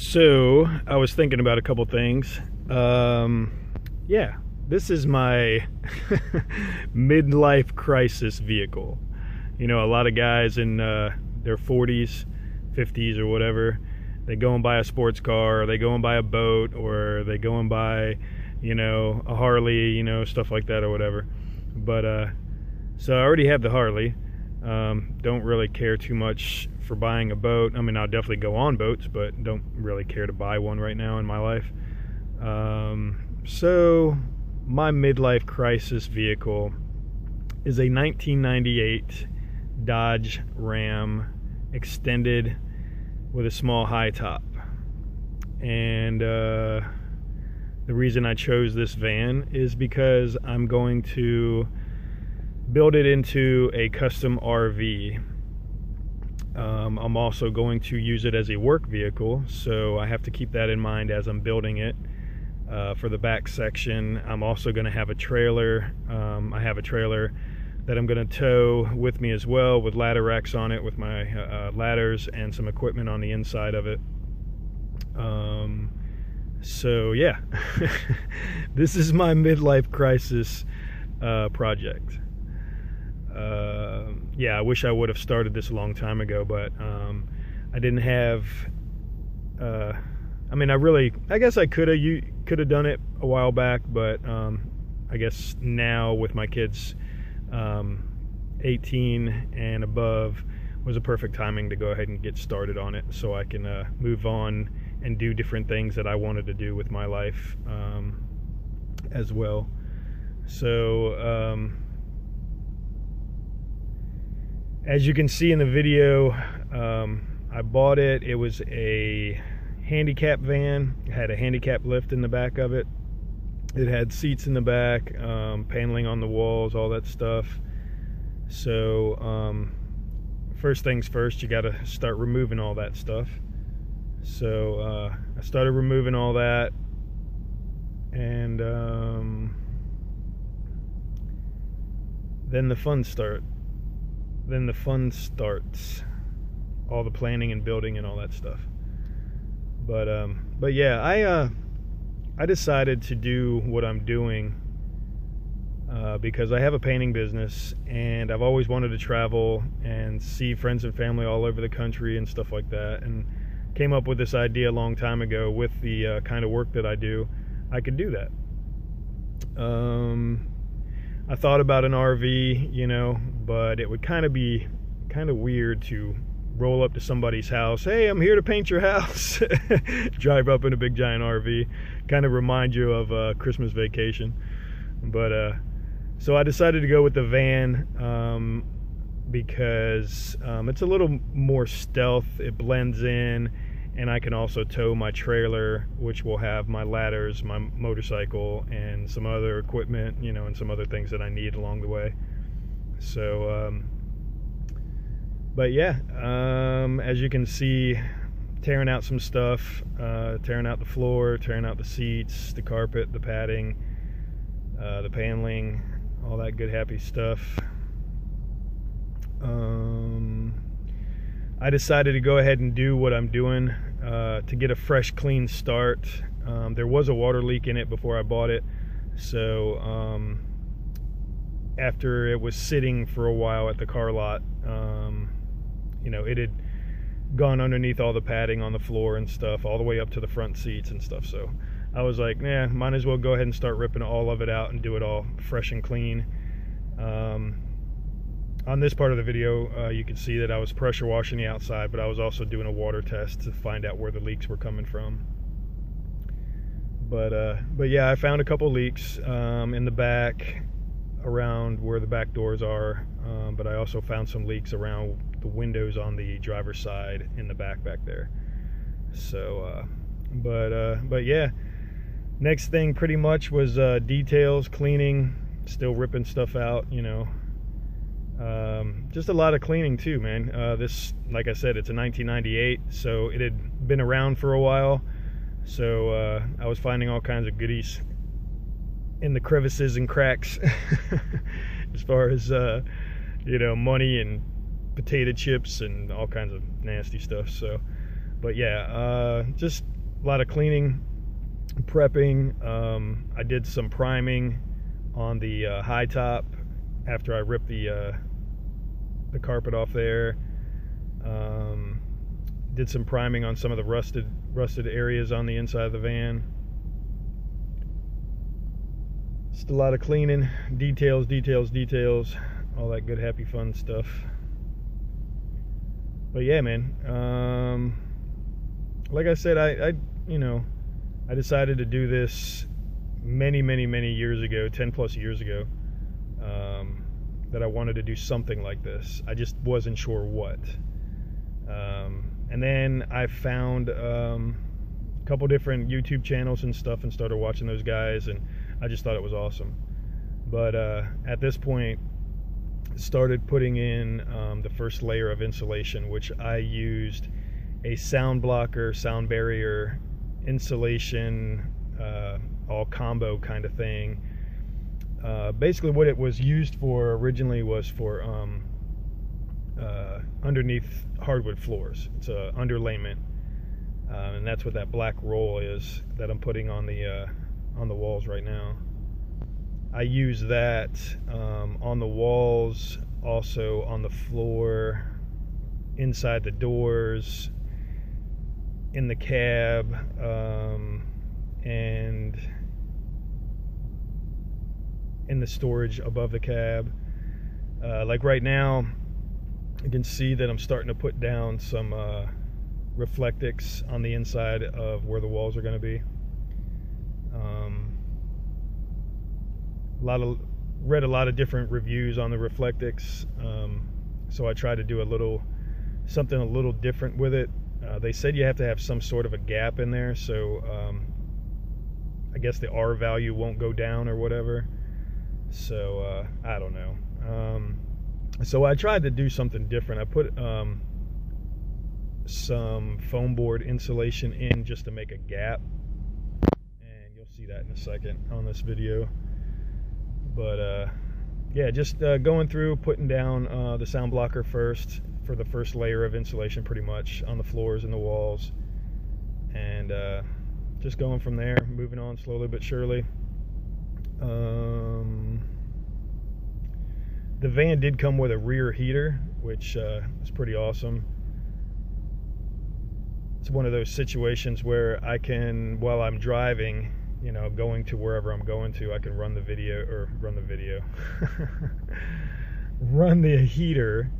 So I was thinking about a couple things. Yeah, this is my midlife crisis vehicle. You know, a lot of guys in their 40s, 50s or whatever, they go and buy a sports car, or they go and buy a boat, or they go and buy, you know, a Harley, you know, stuff like that or whatever. But so I already have the Harley. Don't really care too much for buying a boat. I mean, I'll definitely go on boats, but don't really care to buy one right now in my life. So my midlife crisis vehicle is a 1998 Dodge Ram extended with a small high top. And the reason I chose this van is because I'm going to build it into a custom RV. I'm also going to use it as a work vehicle, so I have to keep that in mind as I'm building it. For the back section, I'm also going to have a trailer. I have a trailer that I'm going to tow with me as well, with ladder racks on it, with my ladders and some equipment on the inside of it. So yeah, this is my midlife crisis project. Yeah, I wish I would have started this a long time ago, but I didn't have I mean, I guess I could have done it a while back, but I guess now with my kids 18 and above was a perfect timing to go ahead and get started on it, so I can move on and do different things that I wanted to do with my life as well. So as you can see in the video, I bought it. It was a handicap van. It had a handicap lift in the back of it. It had seats in the back, paneling on the walls, all that stuff. So first things first, you got to start removing all that stuff. So I started removing all that, and then the fun starts. All the planning and building and all that stuff. But yeah, I decided to do what I'm doing because I have a painting business, and I've always wanted to travel and see friends and family all over the country and stuff like that, and came up with this idea a long time ago. With the kind of work that I do, I could do that. I thought about an RV, you know, but it would be kind of weird to roll up to somebody's house. Hey, I'm here to paint your house. Drive up in a big giant RV. Kind of remind you of Christmas Vacation. But so I decided to go with the van because it's a little more stealth. It blends in, and I can also tow my trailer, which will have my ladders, my motorcycle, and some other equipment, you know, and some other things that I need along the way. So but yeah, as you can see, tearing out some stuff, tearing out the floor, tearing out the seats, the carpet, the padding, the paneling, all that good happy stuff. I decided to go ahead and do what I'm doing to get a fresh, clean start. There was a water leak in it before I bought it, so after it was sitting for a while at the car lot, you know, it had gone underneath all the padding on the floor and stuff, all the way up to the front seats and stuff. So I was like, nah, might as well go ahead and start ripping all of it out and do it all fresh and clean. On this part of the video, you can see that I was pressure washing the outside, but I was also doing a water test to find out where the leaks were coming from. But yeah, I found a couple leaks in the back, around where the back doors are, but I also found some leaks around the windows on the driver's side in the back there. So but yeah, next thing pretty much was details, cleaning, still ripping stuff out, you know. Just a lot of cleaning too, man. This, like I said, it's a 1998, so it had been around for a while, so I was finding all kinds of goodies in the crevices and cracks as far as you know, money and potato chips and all kinds of nasty stuff. So but yeah, just a lot of cleaning, prepping. I did some priming on the high top after I ripped the carpet off there. Did some priming on some of the rusted areas on the inside of the van. Just a lot of cleaning, details, all that good, happy, fun stuff. But yeah, man, like I said, I decided to do this many years ago, 10 plus years ago, that I wanted to do something like this. I just wasn't sure what. And then I found a couple different YouTube channels and stuff and started watching those guys, and I just thought it was awesome. But at this point, started putting in the first layer of insulation, which I used a sound blocker, sound barrier, insulation, all combo kind of thing. Basically what it was used for originally was for underneath hardwood floors. It's a underlayment, and that's what that black roll is that I'm putting on the walls right now. I use that on the walls, also on the floor, inside the doors, in the cab, and in the storage above the cab. Like right now, you can see that I'm starting to put down some reflectix on the inside of where the walls are going to be. Read a lot of different reviews on the reflectix, so I tried to do something a little different with it. They said you have to have some sort of a gap in there, so I guess the R value won't go down or whatever. So I don't know. So I tried to do something different. I put some foam board insulation in just to make a gap, and you'll see that in a second on this video. But yeah, just going through, putting down the sound blocker first for the first layer of insulation, pretty much on the floors and the walls, and just going from there, moving on slowly but surely. The van did come with a rear heater, which is pretty awesome. It's one of those situations where I can, while I'm driving, going to wherever I'm going to, I can run the heater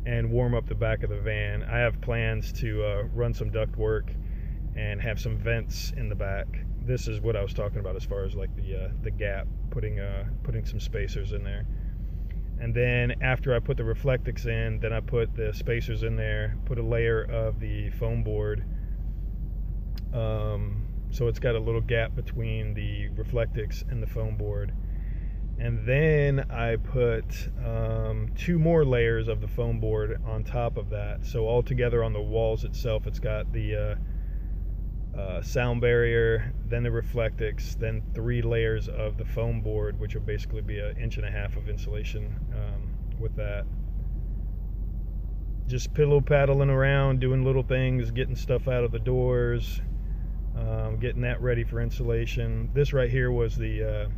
and warm up the back of the van. I have plans to run some duct work and have some vents in the back. This is what I was talking about as far as like the gap, putting some spacers in there. And then after I put the reflectix in, then I put the spacers in there, put a layer of the foam board, so it's got a little gap between the reflectix and the foam board. And then I put 2 more layers of the foam board on top of that. So all together on the walls itself, it's got the sound barrier, then the reflectix, then 3 layers of the foam board, which will basically be 1.5 inches of insulation with that. Just pillow paddling around, doing little things, getting stuff out of the doors, getting that ready for insulation. This right here was the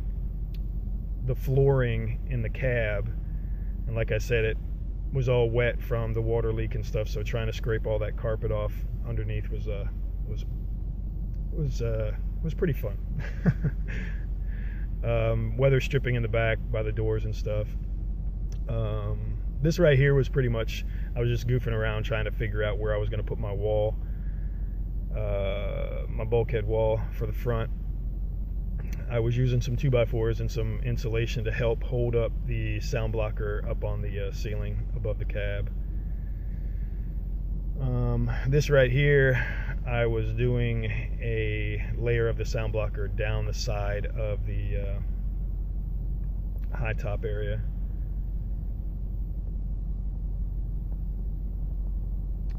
flooring in the cab, and like I said, it was all wet from the water leak and stuff, so trying to scrape all that carpet off underneath was pretty fun. Weather stripping in the back by the doors and stuff. This right here was pretty much, I was just goofing around trying to figure out where I was going to put my wall, my bulkhead wall for the front. I was using some 2x4s and some insulation to help hold up the sound blocker up on the ceiling above the cab. This right here, I was doing a layer of the sound blocker down the side of the high top area.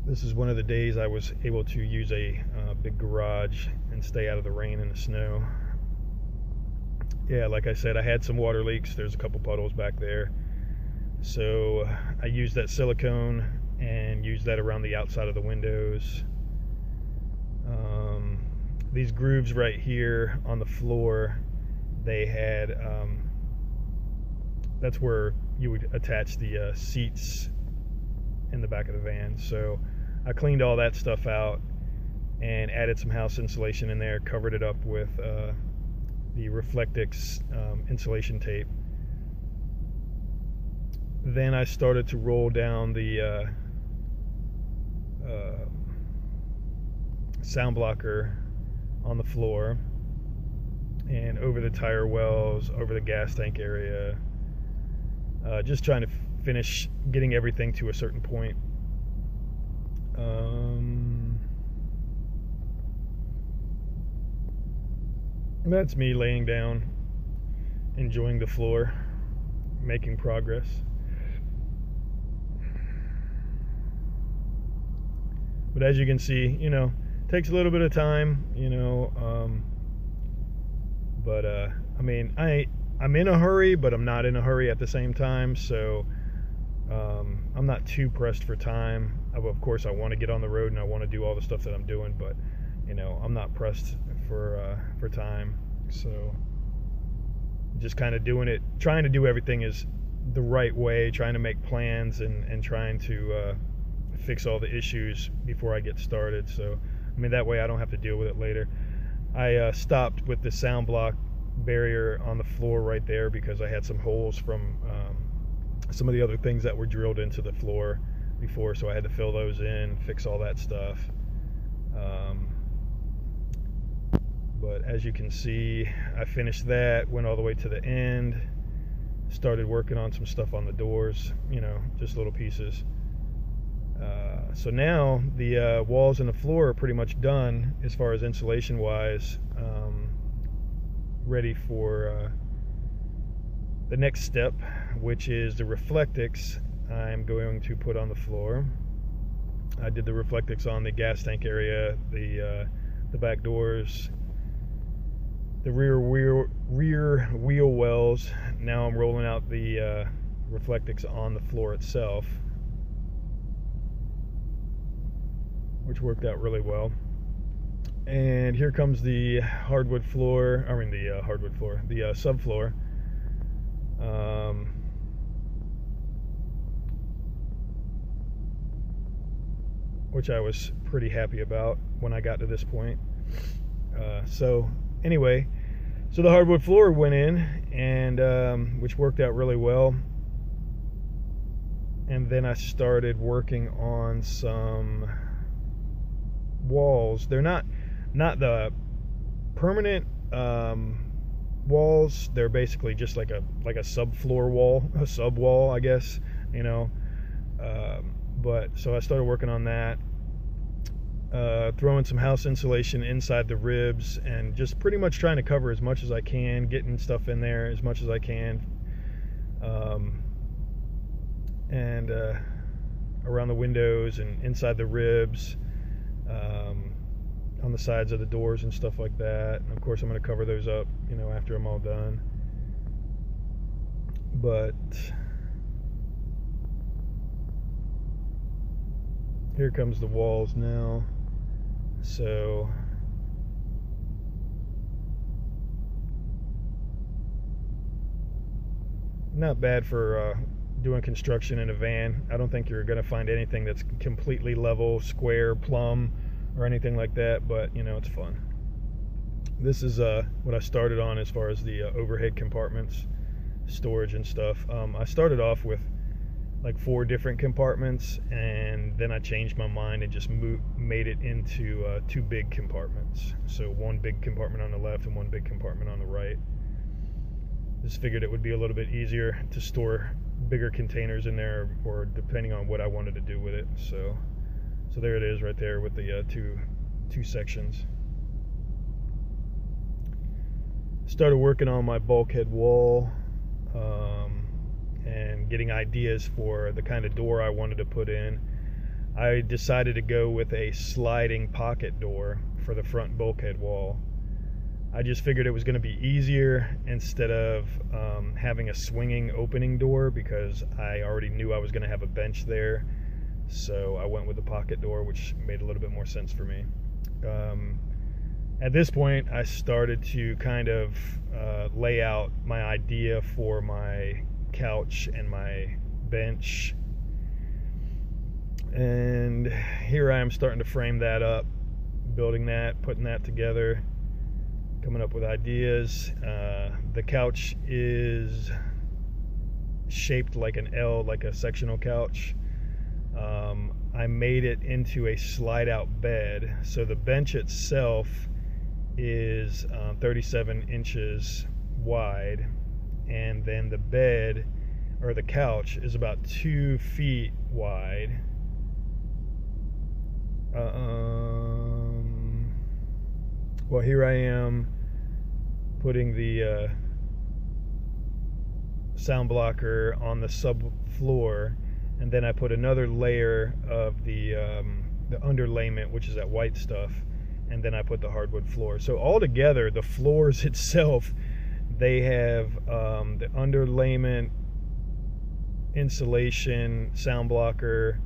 This is one of the days I was able to use a big garage and stay out of the rain and the snow. Yeah, like I said, I had some water leaks. There's a couple puddles back there. So I used that silicone and used that around the outside of the windows. these grooves right here on the floor, they had, that's where you would attach the seats in the back of the van. So I cleaned all that stuff out and added some house insulation in there, covered it up with the reflectix insulation tape. Then I started to roll down the sound blocker on the floor and over the tire wells, over the gas tank area, just trying to finish getting everything to a certain point. That's me laying down, enjoying the floor, making progress. But as you can see, you know, takes a little bit of time, you know, I mean, I'm in a hurry, but I'm not in a hurry at the same time, so I'm not too pressed for time. Of course, I want to get on the road and I want to do all the stuff that I'm doing, but you know, I'm not pressed for time. So just kind of doing it, trying to do everything is the right way, trying to make plans and trying to fix all the issues before I get started. So I mean, that way I don't have to deal with it later. I stopped with the sound block barrier on the floor right there because I had some holes from some of the other things that were drilled into the floor before, so I had to fill those in, fix all that stuff. But as you can see, I finished that, went all the way to the end, started working on some stuff on the doors, you know, just little pieces. So now the walls and the floor are pretty much done as far as insulation wise, ready for the next step, which is the reflectix I'm going to put on the floor. I did the reflectix on the gas tank area, the back doors, the rear wheel wells. Now I'm rolling out the reflectix on the floor itself, which worked out really well. And here comes the hardwood floor, I mean the hardwood floor, the subfloor. Which I was pretty happy about when I got to this point. So anyway, so the hardwood floor went in, and which worked out really well. And then I started working on some walls. They're not the permanent walls. They're basically just like a subfloor wall, a sub wall, I guess, you know. But so I started working on that, throwing some house insulation inside the ribs, and just pretty much trying to cover as much as I can, getting stuff in there as much as I can, and around the windows and inside the ribs, on the sides of the doors and stuff like that. And of course I'm going to cover those up, you know, after I'm all done. But here comes the walls now. So not bad for doing construction in a van. I don't think you're going to find anything that's completely level, square, plumb, or anything like that, but you know, it's fun. This is what I started on as far as the overhead compartments, storage and stuff. I started off with like 4 different compartments, and then I changed my mind and just made it into 2 big compartments. So 1 big compartment on the left and 1 big compartment on the right. Just figured it would be a little bit easier to store bigger containers in there, or depending on what I wanted to do with it. So there it is right there with the two sections. Started working on my bulkhead wall, and getting ideas for the kind of door I wanted to put in. I decided to go with a sliding pocket door for the front bulkhead wall. I just figured it was going to be easier instead of having a swinging opening door, because I already knew I was going to have a bench there. So I went with the pocket door, which made a little bit more sense for me. at this point, I started to kind of lay out my idea for my couch and my bench. And here I am starting to frame that up, building that, putting that together, coming up with ideas. The couch is shaped like an L, like a sectional couch. I made it into a slide out bed, so the bench itself is 37 inches wide, and then the bed, or the couch, is about 2 feet wide. Well, here I am putting the sound blocker on the subfloor, and then I put another layer of the underlayment, which is that white stuff, and then I put the hardwood floor. So altogether, the floors itself, they have the underlayment, insulation, sound blocker,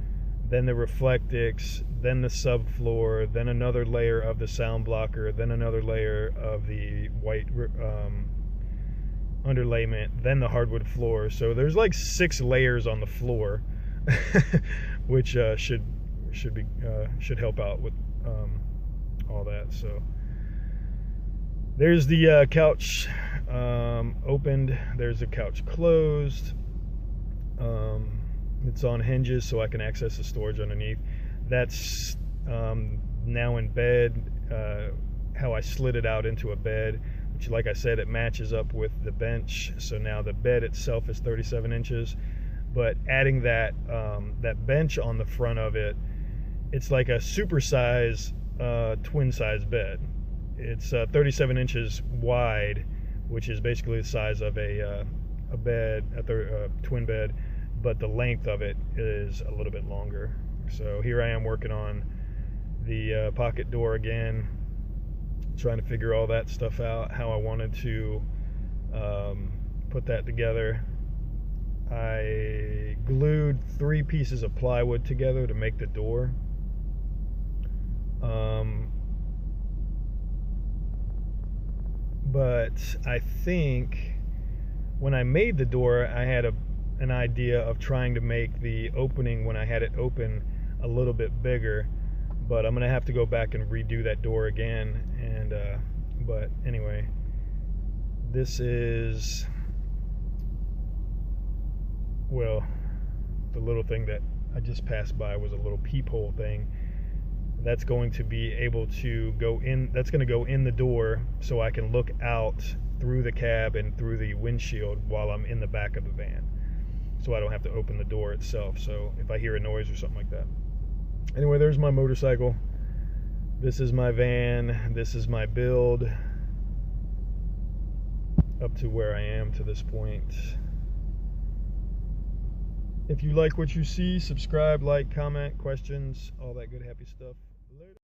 then the reflectix, then the subfloor, then another layer of the sound blocker, then another layer of the white underlayment, then the hardwood floor. So there's like 6 layers on the floor, which should help out with all that. So there's the couch opened. There's the couch closed. It's on hinges so I can access the storage underneath. That's now in bed, how I slid it out into a bed, which, like I said, it matches up with the bench. So now the bed itself is 37 inches, but adding that bench on the front of it, it's like a super size twin size bed. It's 37 inches wide, which is basically the size of a bed, a twin bed, but the length of it is a little bit longer. So here I am working on the pocket door again, trying to figure all that stuff out, how I wanted to put that together. I glued 3 pieces of plywood together to make the door. But I think when I made the door, I had an idea of trying to make the opening when I had it open a little bit bigger, but I'm gonna have to go back and redo that door again. And but anyway, this is, well, the little thing that I just passed by was a little peephole thing that's going to be able to go in. That's going to go in the door so I can look out through the cab and through the windshield while I'm in the back of the van, so I don't have to open the door itself, so if I hear a noise or something like that. Anyway, there's my motorcycle. This is my van. This is my build up to where I am to this point. If you like what you see, subscribe, like, comment, questions, all that good happy stuff. Later.